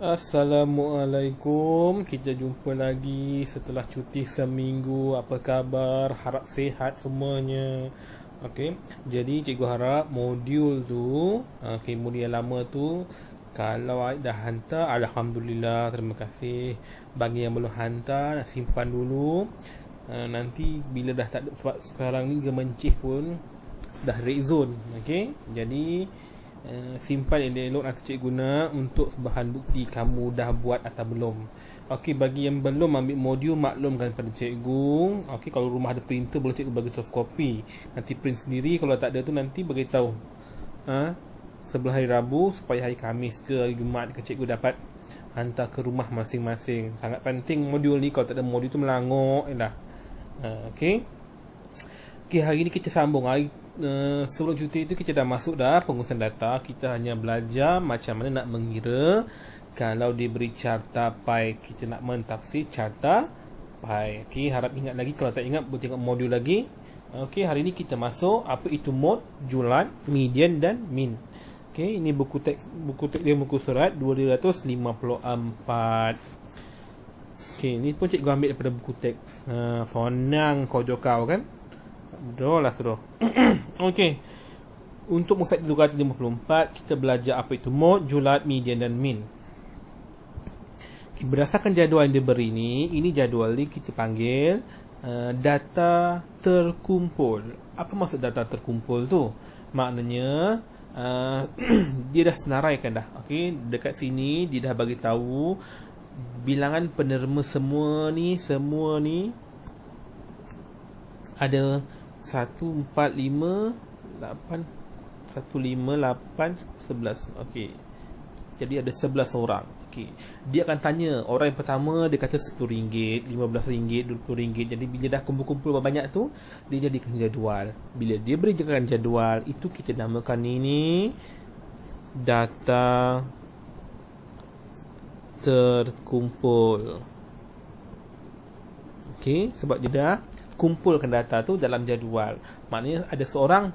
Assalamualaikum. Kita jumpa lagi setelah cuti seminggu. Apa khabar? Harap sihat semuanya. Okey. Jadi cikgu harap modul tu, modul yang lama tu, kalau dah hantar, alhamdulillah, terima kasih. Bagi yang belum hantar, simpan dulu. Nanti bila dah tak ada, sebab sekarang ni gemencih pun dah red zone. Okey. Jadi simpan elok-elok nanti cikgu guna untuk bahan bukti kamu dah buat atau belum. Okey, bagi yang belum ambil modul, maklumkan pada cikgu. Okey, kalau rumah ada printer boleh cikgu bagi soft copy. Nanti print sendiri, kalau tak ada tu nanti beritahu sebelah hari Rabu supaya hari Khamis ke hari Jumaat ke cikgu dapat hantar ke rumah masing-masing. Sangat penting modul ni, kalau tak ada modul tu melangok dah. Okey. Okey, hari ni kita sambung. Sebelum cuti itu kita dah masuk dah pengurusan data. Kita hanya belajar macam mana nak mengira. Kalau diberi carta pi, kita nak mentafsir carta pi. Okey, harap ingat lagi. Kalau tak ingat, boleh tengok modul lagi. Okey, hari ni kita masuk apa itu mode, julat, median dan min. Okey, ini buku teks dia, buku surat 254. Okey, ni pun cikgu ambil daripada buku teks. Sonang kau jokau kan? Betul lah suruh. Okey. Untuk muka 254 kita belajar apa itu mode, julat, median dan min. Okay, berdasarkan jadual yang diberi ni, ini jadual ni kita panggil data terkumpul. Apa maksud data terkumpul tu? Maknanya dia dah senaraikan dah. Okey, dekat sini dia dah bagi tahu bilangan penerima semua ni ada 1, 4, 5, 8 1, 5, 8, 11. Okey. Jadi ada 11 orang. Okey. Dia akan tanya orang yang pertama, dia kata RM10, RM15, RM20. Jadi bila dah kumpul-kumpul banyak tu, dia jadikan jadual. Bila dia berikan jadual, itu kita namakan ini data terkumpul. Okey, sebab dia dah kumpulkan data tu dalam jadual. Maknanya ada seorang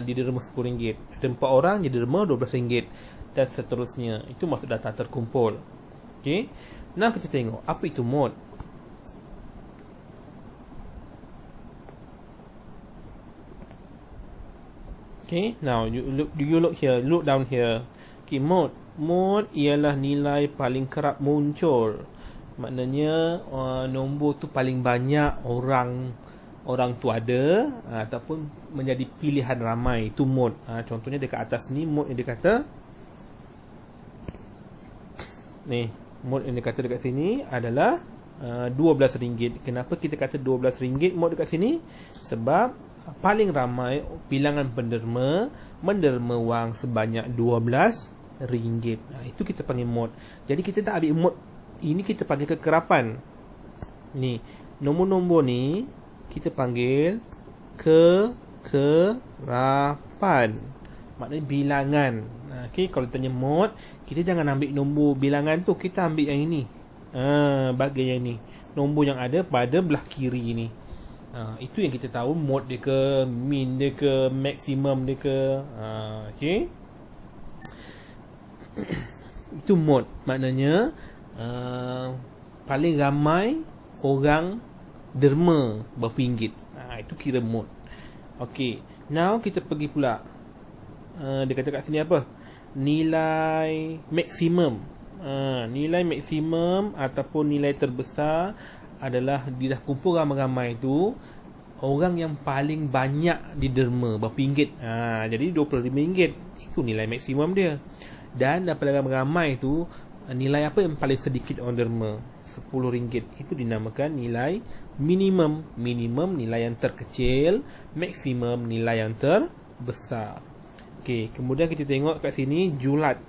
dia derma RM10, ada 4 orang dia derma RM12 dan seterusnya. Itu maksud data terkumpul. Okey. Nah, kita tengok apa itu mode. Okay, now you look here, look down here. Okay, mode ialah nilai paling kerap muncul. Maknanya nombor tu paling banyak orang tu ada ataupun menjadi pilihan ramai. Itu mode. Contohnya dekat atas ni, mode yang dia kata ni, mode yang dia kata dekat sini adalah RM12. Kenapa kita kata RM12 mode dekat sini? Sebab paling ramai bilangan menderma wang sebanyak RM12. Itu kita panggil mode. Jadi kita tak ambil mode ini, kita panggil kekerapan. Ni, nombor-nombor ni kita panggil kekerapan. Maknanya bilangan. Okey, kalau tanya mode, kita jangan ambil nombor bilangan tu, kita ambil yang ini. Bahagian yang ni. Nombor yang ada pada belah kiri ni. Itu yang kita tahu mode dia ke, min dia ke, maksimum dia ke. Okey. Itu mode. Maknanya paling ramai orang derma berapa ringgit. Itu kira mode. Okey. Now kita pergi pula. Dia kata kat sini apa? Nilai maksimum. Nilai maksimum ataupun nilai terbesar adalah dia dah kumpul ramai-ramai tu, orang yang paling banyak diderma berapa ringgit. Jadi RM25. Itu nilai maksimum dia. Dan daripada ramai-ramai tu, nilai apa yang paling sedikit orang derma? RM10. Itu dinamakan nilai minimum. Minimum nilai yang terkecil, maksimum nilai yang terbesar. Okey, kemudian kita tengok kat sini julat.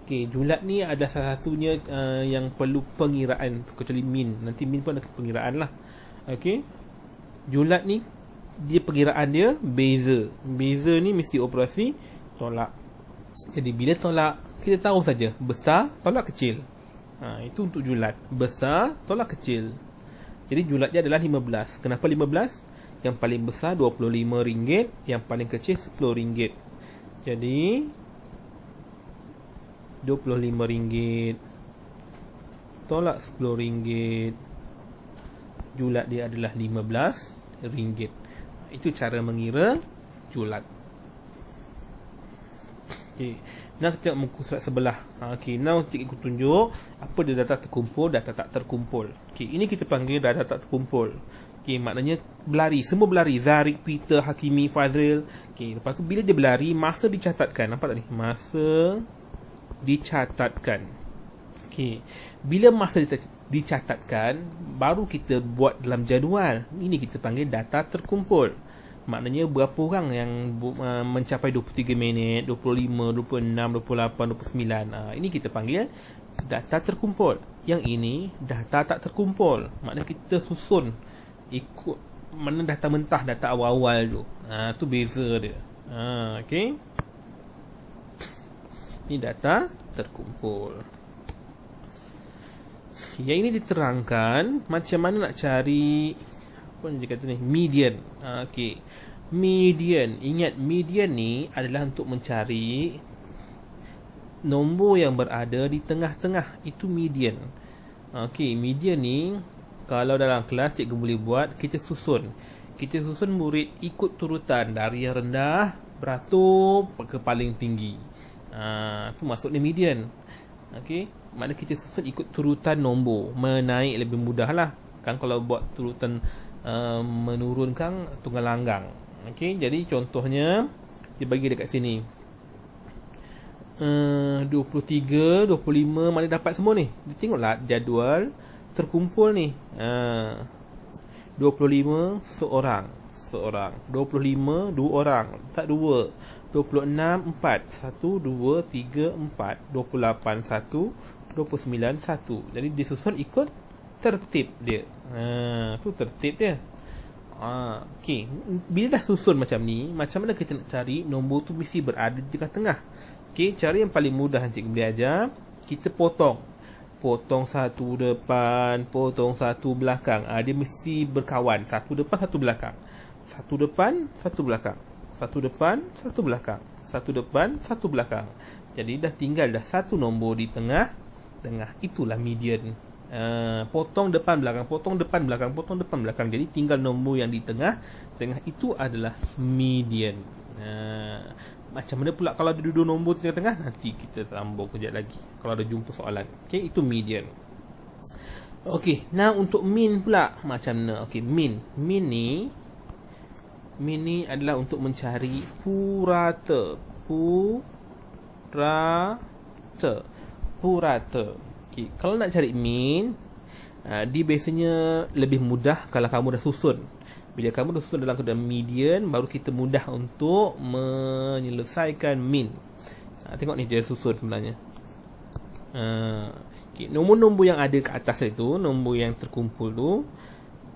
Okey, julat ni ada salah satunya yang perlu pengiraan, kecuali min. Nanti min pun ada pengiraan lah. Okey. Julat ni dia pengiraan dia beza. Beza ni mesti operasi tolak. Jadi bila tolak, kita tahu saja besar tolak kecil. Itu untuk julat. Besar tolak kecil. Jadi julat dia adalah 15. Kenapa 15? Yang paling besar RM25, yang paling kecil RM10. Jadi RM25. tolak RM10. Julat dia adalah RM15. Itu cara mengira julat. Okey, now kita tengok muka surat sebelah. Okey, now cikgu tunjuk apa dia data terkumpul, data tak terkumpul. Okey, ini kita panggil data tak terkumpul. Okey, maknanya berlari, semua berlari. Zarik, Peter, Hakimi, Fazril. Okey, lepas tu bila dia berlari, masa dicatatkan. Nampak tak ni? Masa dicatatkan. Okey, bila masa dicatatkan, baru kita buat dalam jadual. Ini kita panggil data terkumpul. Maknanya berapa orang yang mencapai 23 minit, 25, 26, 28, 29. Ini kita panggil data terkumpul. Yang ini data tak terkumpul. Maknanya kita susun ikut mana data mentah, data awal-awal tu. Tu beza dia. Okey. Ini data terkumpul. Yang ini diterangkan macam mana nak cari apa dia kata ni, median. Okey. Median. Ingat, median ni adalah untuk mencari nombor yang berada di tengah-tengah. Itu median. Okey, median ni kalau dalam kelas cikgu boleh buat, kita susun. Kita susun murid ikut turutan dari yang rendah beratur ke paling tinggi. Itu maksudnya median. Okey, maknanya kita susun ikut turutan nombor. Menaik lebih mudah lah. Kan kalau buat turutan menurunkan tunggal langgang. Okey, jadi contohnya dia bagi dekat sini. 23, 25 mana dapat semua ni? Dia tengoklah jadual terkumpul ni. 25 seorang. 25 dua orang. Tak dua. 26 4. 1 2 3 4. 28 1. 29 1. Jadi disusun ikut tertib dia. Tu tertib dia. Okey, bila dah susun macam ni, macam mana kita nak cari nombor tu mesti berada di tengah-tengah. Okey, cara yang paling mudah yang cikgu boleh ajar, kita potong. Potong satu depan, potong satu belakang. Dia mesti berkawan. Satu depan, satu belakang. Satu depan, satu belakang. Satu depan, satu belakang. Satu depan, satu belakang. Jadi dah tinggal dah satu nombor di tengah. Itulah median. Potong depan belakang, potong depan belakang, potong depan belakang. Jadi tinggal nombor yang di tengah. Tengah itu adalah median. Macam mana pula kalau ada dua nombor tengah-tengah? Nanti kita sambung kejap lagi kalau ada jumpa soalan. Okey, itu median. Okey, nah untuk mean pula macam mana? Okey, mean ni adalah untuk mencari purata. Okey, kalau nak cari mean, dia biasanya lebih mudah kalau kamu dah susun. Bila kamu dah susun dalam keadaan median, baru kita mudah untuk menyelesaikan mean. Tengok ni dia susun sebenarnya. Okay, nombor-nombor yang ada ke atas itu, nombor yang terkumpul tu,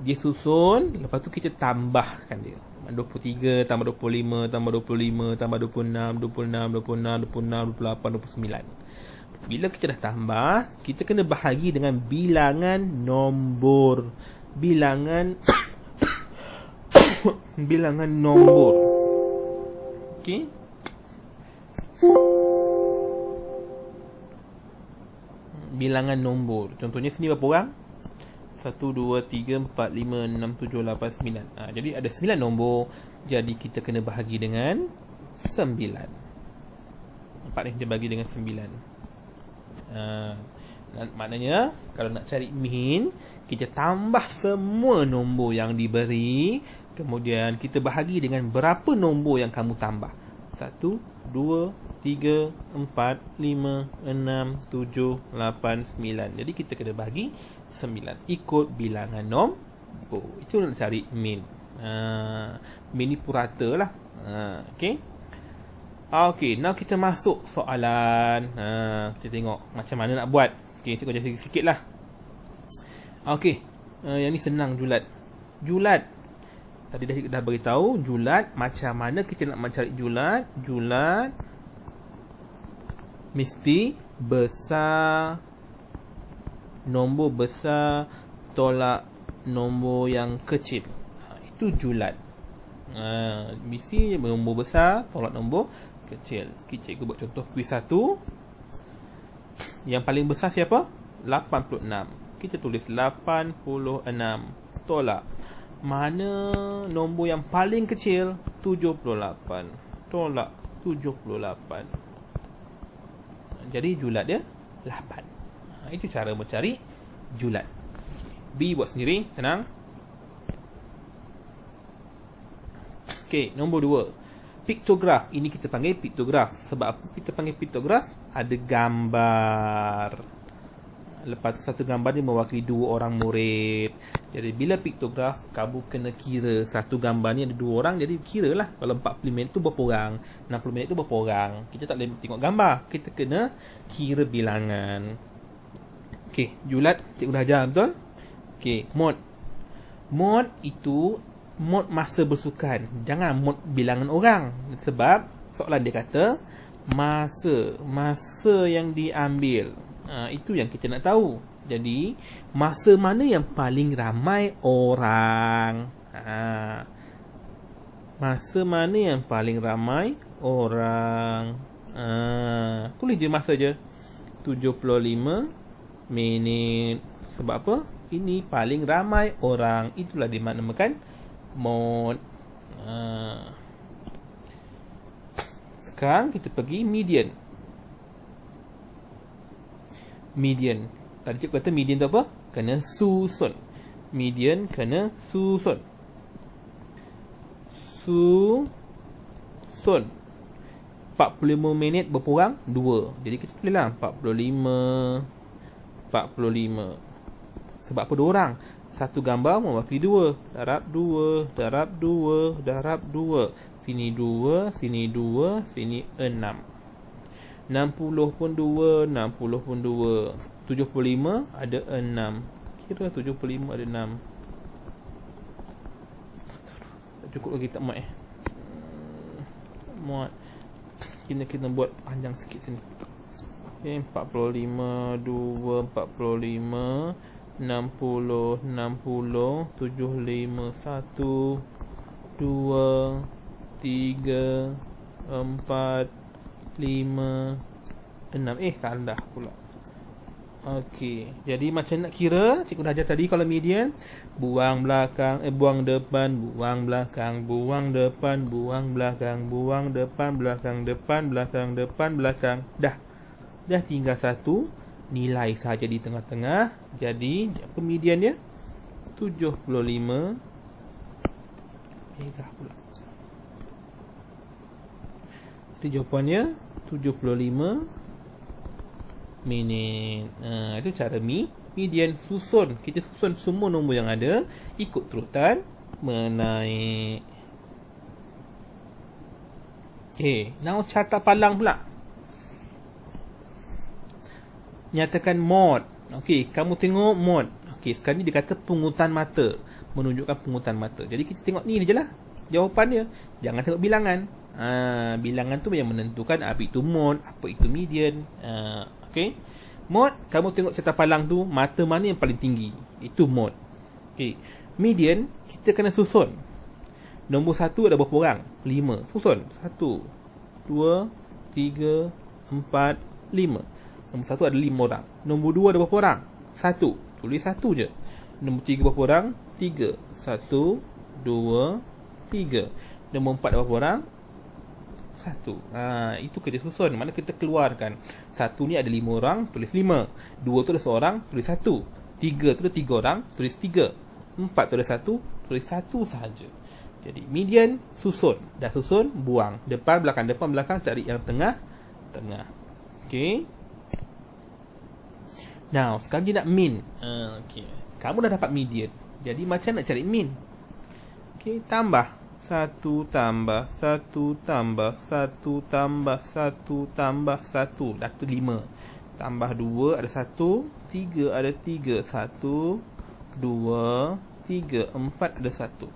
dia susun, lepas tu kita tambahkan dia. 23 tambah 25 tambah 25 tambah 26 26 26 26 28 29. Bila kita dah tambah, kita kena bahagi dengan bilangan nombor. Bilangan nombor. Okey. Bilangan nombor. Contohnya sini berapa orang? 1 2 3 4 5 6 7 8 9. Jadi ada 9 nombor. Jadi kita kena bahagi dengan 9. Nampak ni dia bagi dengan 9. Maknanya kalau nak cari mean, kita tambah semua nombor yang diberi, kemudian kita bahagi dengan berapa nombor yang kamu tambah. 1 2 3 4 5 6 7 8 9. Jadi kita kena bahagi 9 ikut bilangan nombor. Itu nak cari mean. Mean ni purata lah. Okey. Okey, now kita masuk soalan. Kita tengok macam mana nak buat. Okey, kita kerja sikit lah. Okey, yang ni senang julat. Tadi dah beritahu julat. Macam mana kita nak mencari julat? Julat mesti besar, nombor besar tolak nombor yang kecil. Itu julat. Mesti nombor besar tolak nombor kecil. Cikgu buat contoh kuis 1. Yang paling besar siapa? 86. Kita tulis 86. Tolak. Mana nombor yang paling kecil? 78. Tolak 78. Jadi julat dia 8. Itu cara mencari julat. B buat sendiri, senang. Okey, nombor 2. Piktograf. Ini kita panggil piktograf. Sebab apa kita panggil piktograf? Ada gambar. Lepas tu satu gambar ni mewakili 2 orang murid. Jadi bila piktograf, kamu kena kira satu gambar ni ada 2 orang. Jadi kira lah kalau 40 minit tu berapa orang, 60 minit tu berapa orang. Kita tak boleh tengok gambar, kita kena kira bilangan. Okey, julat cikgu dah ajar betul. Okey, mod. Mod itu mod masa bersukan. Jangan mod bilangan orang. Sebab soalan dia kata masa yang diambil. Itu yang kita nak tahu. Jadi masa mana yang paling ramai orang? Masa mana yang paling ramai orang? Tulis je masa je. 75 minit. Sebab apa? Ini paling ramai orang. Itulah dinamakan mod. Sekarang kita pergi median. Median. Tadi cikgu kata median tu apa? Kena susun. Median kena susun. Susun. 45 minit berapa orang? 2. Jadi kita tulislah 45. Sebab apa 2 orang? Satu gambar mewakili 2. Darab 2, darab 2, darab 2. Sini 2, sini 2, sini 6. 60 pun 2, 60 pun 2. 75 ada 6. Kira 75 ada 6. Tak cukup lagi, tak muat muat. Kita buat panjang sikit sini. Okay, 45, 2, 45, 60, 60, 75, 1, 2, 3, 4, 5, 6. Rendah pula. Okey, jadi macam nak kira, cikgu dah ajar tadi. Kalau median, buang belakang, buang depan, buang belakang, buang depan, buang belakang, buang depan, belakang, depan, belakang, depan, belakang. Dah tinggal satu nilai saja di tengah-tengah. Jadi apa median dia? 75 pula. Jadi jawapannya 75 minit. Itu cara median susun. Kita susun semua nombor yang ada, ikut turutan menaik. Now carta palang pula. Nyatakan mod. Kamu tengok mod. Sekarang ni dia kata pungutan mata, menunjukkan pungutan mata. Jadi kita tengok ni je lah jawapan dia. Jangan tengok bilangan. Bilangan tu yang menentukan apa itu mod, apa itu median. Mod, kamu tengok serta palang tu, mata mana yang paling tinggi, itu mod. Median, kita kena susun. Nombor 1 ada berapa orang? 5. Susun 1, 2, 3, 4, 5. Nombor 1 ada 5 orang. Nombor 2 ada berapa orang? 1. Tulis 1 je. Nombor 3 berapa orang? 3. 1, 2, 3. Nombor 4 ada berapa orang? 1. Itu kerja susun. Mana kita keluarkan. 1 ni ada 5 orang, tulis 5. 2 tu ada seorang, tulis 1. 3 tu ada 3 orang, tulis 3. 4 tu ada 1, tulis 1 sahaja. Jadi median susun. Dah susun, buang. Depan, belakang, cari yang tengah. Now, sekarang dia nak min. Kamu dah dapat median. Jadi macam nak cari min? Tambah 1 tambah 1 tambah 1 tambah 1 tambah 1. Dah tu 5. Tambah 2 ada 1, 3 ada 3. 1, 2, 3, 4 ada 1.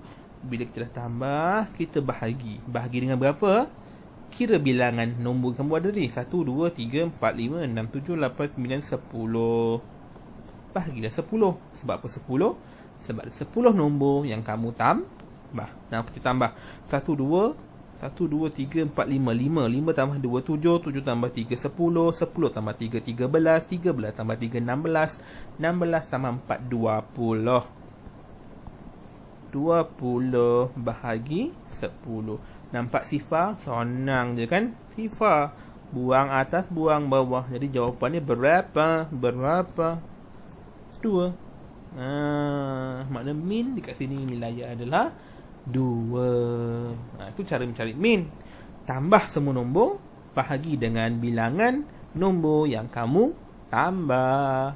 Bila kita dah tambah, kita bahagi. Bahagi dengan berapa? Kira bilangan nombor kamu ada ni. 1, 2, 3, 4, 5, 6, 7, 8, 9, 10. Bahagilah 10. Sebab apa 10? Sebab 10 nombor yang kamu tambah. Nah, kita tambah 1, 2, 1, 1, 2, 3, 4, 5. 5 tambah 2, 7. 7 tambah 3, 10. 10 tambah 3, 13. 13 tambah 3, 16. 16 tambah 4, 20. 20 bahagi 10. Nampak sifar? Senang je kan? Sifar. Buang atas, buang bawah. Jadi jawapannya berapa? Berapa? 2. Makna min dekat sini nilai adalah 2. Itu cara mencari min. Tambah semua nombor, bahagi dengan bilangan nombor yang kamu tambah.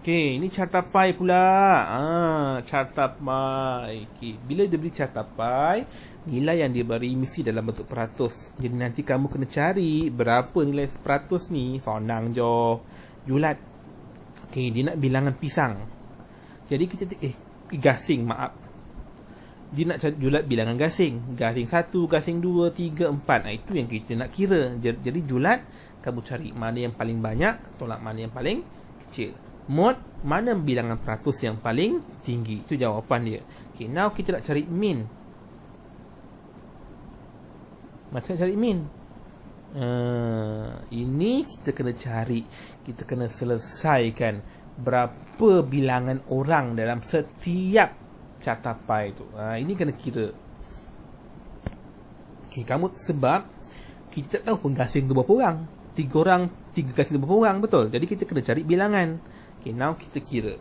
Okey, ini carta pai pula. Carta pai. Okey, bila dia beri carta pai, nilai yang dia beri mesti dalam bentuk peratus. Jadi nanti kamu kena cari berapa nilai peratus ni. Senang je. Julat. Okey, dia nak bilangan pisang. Jadi kita gasing, maaf. Dia nak julat bilangan gasing. Gasing 1, gasing 2, 3, 4. Itu yang kita nak kira. Jadi julat, kamu cari mana yang paling banyak, tolak mana yang paling kecil. Mod, mana bilangan peratus yang paling tinggi. Itu jawapan dia. Okay, now kita nak cari min. Macam nak cari min? Ini kita kena cari. Kita kena selesaikan berapa bilangan orang dalam setiap carta pai tu. Ini kena kira. Okay, kamu sebab kita tak tahu penggasing tu berapa orang. 3 orang, 3 gasing tu berapa orang, betul? Jadi kita kena cari bilangan. Okay, now kita kira.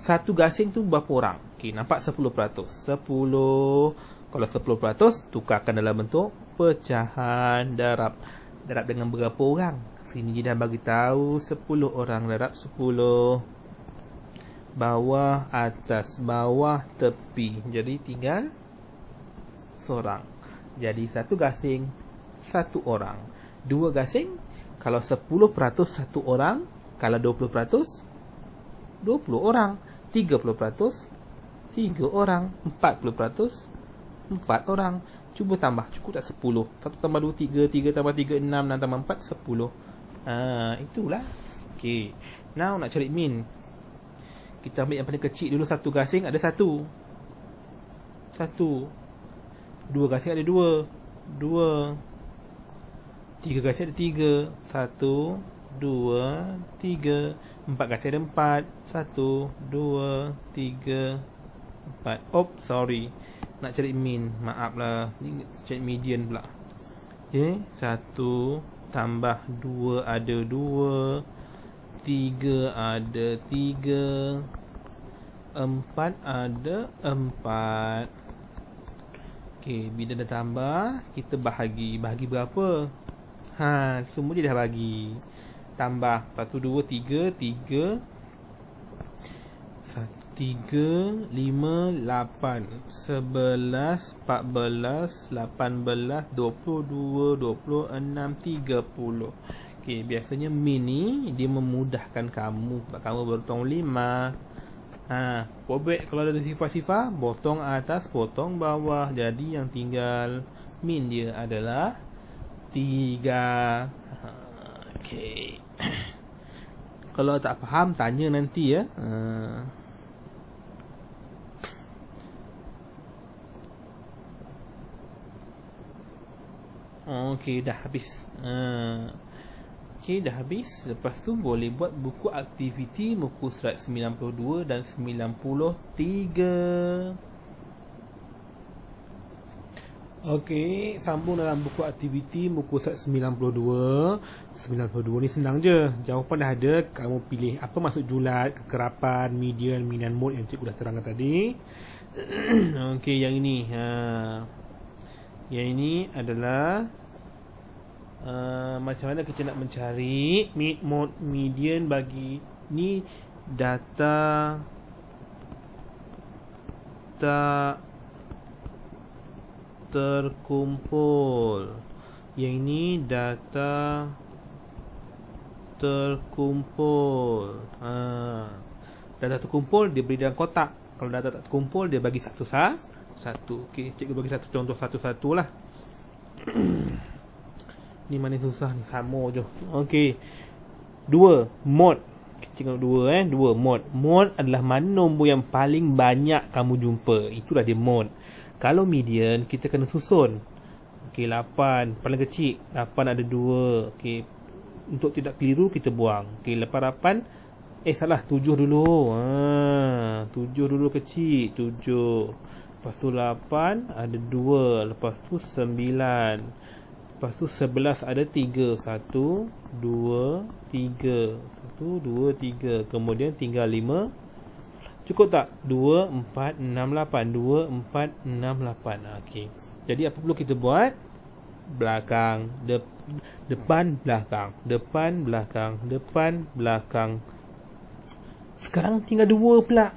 Satu gasing tu berapa orang? Okay, nampak 10%. 10. Kalau 10%, tukarkan dalam bentuk pecahan darab. Darab dengan berapa orang? Sini dia dah bagi tahu 10 orang darab 10. Bawah, atas, bawah, tepi. Jadi tinggal seorang. Jadi satu gasing, satu orang. 2 gasing, kalau 10% satu orang. Kalau 20%, 20 orang. 30%, 3 orang. 40%, 4 orang. Cuba tambah, cukup tak 10? 1 tambah 2, 3. 3 tambah 3, 6. 6 tambah 4, 10. Itulah. Okay, now nak cari min. Kita ambil yang paling kecil dulu. Satu gasing ada 1. 2 gasing ada 2. 3 gasing ada 3. 1, 2, 3. 4 gasing ada 4. 1, 2, 3, 4. Sorry. Nak cari min. Maaf lah. Ni cari median pula. Okay. 1 tambah 2 ada 2. 3 ada 3. 4 ada 4. Okay. Bila dah tambah, kita bahagi. Bahagi berapa? Semua dia dah bagi. Tambah 1, 2, 3. 3, 5, 8, 11, 14, 18, 22, 26, 30. Okay, biasanya min ni dia memudahkan kamu. Kamu berhitung 5. Pobek kalau ada sifar-sifar, potong atas, potong bawah. Jadi yang tinggal min dia adalah 3. Okay. Kalau tak faham, tanya nanti ya. Okey, dah habis. Okey, dah habis. Lepas tu boleh buat buku aktiviti muka surat 92 dan 93. Okey, sambung dalam buku aktiviti muka surat 92. 92 ni senang je. Jawapan dah ada. Kamu pilih apa maksud julat, kekerapan, median, min dan mode yang cikgu dah terangkan tadi. Okey, yang ini. Yang ini adalah macam mana kita nak mencari mid, mode, median bagi ni data tak terkumpul. Yang ini data terkumpul. Data terkumpul dia beri dalam kotak. Kalau data tak terkumpul dia bagi satu. Okey, cikgu bagi satu contoh satu-satu lah. Ni mana susah ni, sama je. Okey. 2. Mod. Cikgu dua dua mod. Mod adalah mana nombor yang paling banyak kamu jumpa. Itulah dia mod. Kalau median, kita kena susun. Okey, 8 paling kecil. 8 ada 2. Okey, untuk tidak keliru kita buang. Okey, lepas 8 salah, 7 dulu. 7 dulu kecil, 7. Lepas tu 8 ada 2. Lepas tu 9. Lepas tu 11 ada 3. 1 2 3. 1 2 3. Kemudian tinggal 5. Cukup tak? 2 4 6 8. 2 4 6 8. Okey. Jadi apa perlu kita buat? Belakang, depan, belakang, depan, belakang, depan, belakang. Sekarang tinggal 2 pula.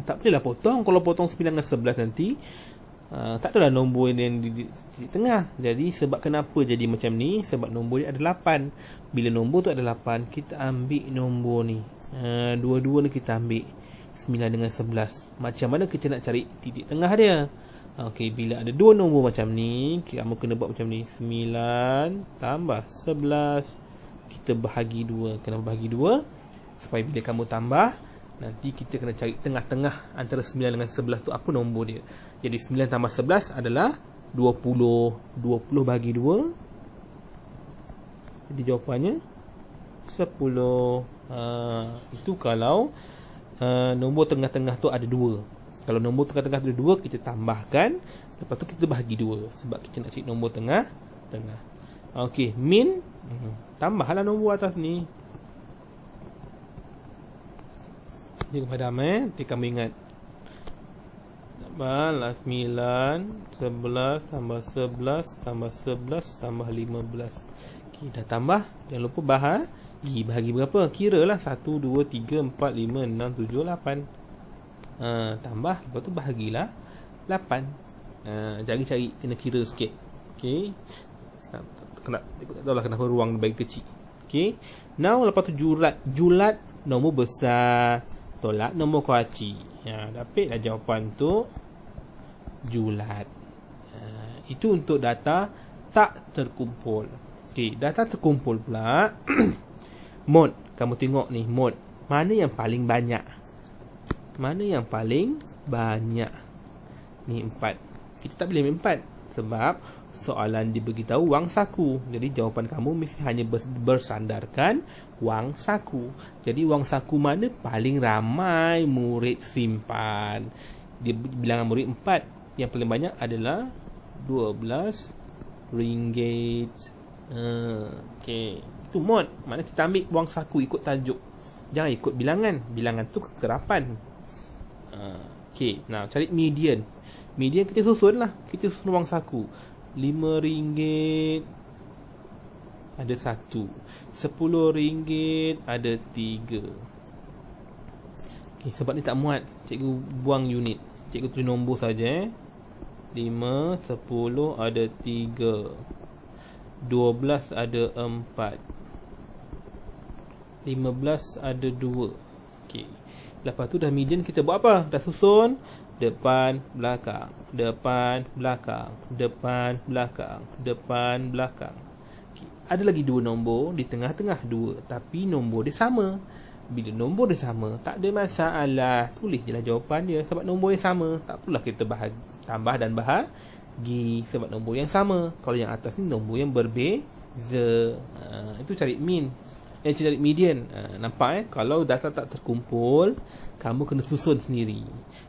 Tak bolehlah potong. Kalau potong 9 dengan 11 nanti, tak adalah nombor yang di tengah. Jadi sebab kenapa jadi macam ni? Sebab nombor dia ada 8. Bila nombor tu ada 8, kita ambil nombor ni. Dua-dua ni kita ambil. 9 dengan 11. Macam mana kita nak cari titik tengah dia? Okey, bila ada dua nombor macam ni, kamu kena buat macam ni. 9 tambah 11. Kita bahagi 2. Kenapa bahagi 2? Supaya bila kamu tambah, nanti kita kena cari tengah-tengah antara 9 dengan 11 tu apa nombor dia. Jadi 9 tambah 11 adalah 20. 20 bahagi 2. Jadi jawapannya 10. Itu kalau nombor tengah-tengah tu ada 2. Kalau nombor tengah-tengah ada 2, kita tambahkan. Lepas tu kita bahagi 2. Sebab kita nak cari nombor tengah-tengah. Okey, min. Tambahlah nombor atas ni. Jadi padam nanti kamu ingat. Tambahlah 9, 11 tambah 11 tambah 11 tambah 15. Okey, dah tambah. Jangan lupa bahagi. Bahagi berapa? Kiralah 1, 2, 3, 4, 5, 6, 7, 8. Tambah. Lepas tu bahagilah 8. Cari-cari. Kena kira sikit. Okey. Tak tahulah kenapa ruang bagi kecil. Okey. Now lepas tu julat nombor besar, tolak nombor kecil. Dapatlah jawapan tu julat. Itu untuk data tak terkumpul. Okey, data terkumpul pula. Mod, kamu tengok ni mod. Mana yang paling banyak? Mana yang paling banyak? Ni 4. Kita tak boleh ambil 4 sebab soalan diberitahu wang saku. Jadi jawapan kamu mesti hanya bersandarkan wang saku. Jadi wang saku mana paling ramai murid simpan? Dia bilangan murid 4. Yang paling banyak adalah 12 ringgit. Okey, itu mod. Mana kita ambil wang saku ikut tajuk. Jangan ikut bilangan. Bilangan tu kekerapan. Okey, nah cari median. Median kita susun lah. Kita susun wang saku. 5 ringgit ada 1. 10 ringgit ada 3. Okey, sebab ni tak muat, cikgu buang unit. Cikgu tulis nombor saja. 5, 10 ada 3. 12 ada 4. 15 ada 2. Okey. Lepas tu dah median, kita buat apa? Dah susun depan, belakang, depan, belakang, depan, belakang, depan, belakang. Okay. Ada lagi 2 nombor di tengah-tengah 2, tapi nombor dia sama. Bila nombor dia sama, tak ada masalah. Tulis je lah jawapan dia. Sebab nombor yang sama, tak perlulah kita tambah dan bahagi. Sebab nombor yang sama. Kalau yang atas ni nombor yang berbeza. Itu cari min. Cari median. Nampak kalau data tak terkumpul, kamu kena susun sendiri.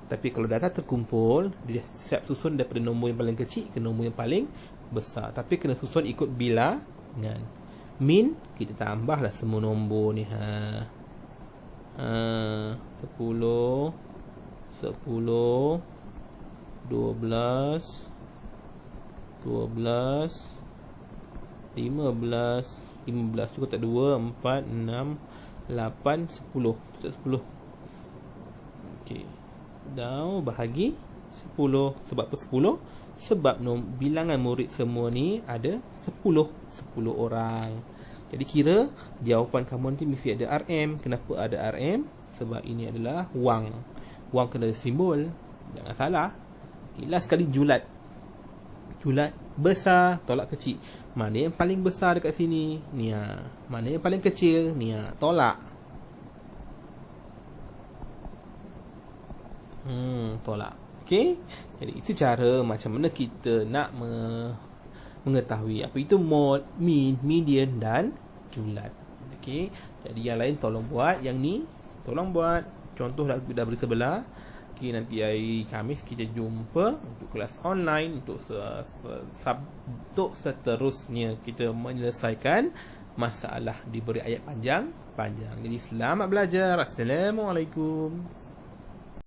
Tapi kalau data terkumpul, dia siap susun daripada nombor yang paling kecil ke nombor yang paling besar. Tapi kena susun ikut bilangan. Min, kita tambahlah semua nombor ni. 10 12 15 cukup tak? 2, 4, 6, 8, 10. Cukup 10. Okey. Dah bahagi 10. Sebab apa 10? Sebab bilangan murid semua ni ada 10. 10 orang. Jadi kira jawapan kamu nanti mesti ada RM. Kenapa ada RM? Sebab ini adalah wang. Wang kena ada simbol. Jangan salah. Last sekali julat. Julat besar tolak kecil. Mana yang paling besar dekat sini? Ni. Mana yang paling kecil? Ni. Tolak. Tolak. Okey. Jadi itu cara macam mana kita nak mengetahui apa itu mode, mean, median dan julat. Okey. Jadi yang lain tolong buat, yang ni tolong buat. Contoh dah beri sebelah. Okey, nanti hari Khamis kita jumpa untuk kelas online untuk untuk seterusnya kita menyelesaikan masalah diberi ayat panjang. Jadi selamat belajar. Assalamualaikum.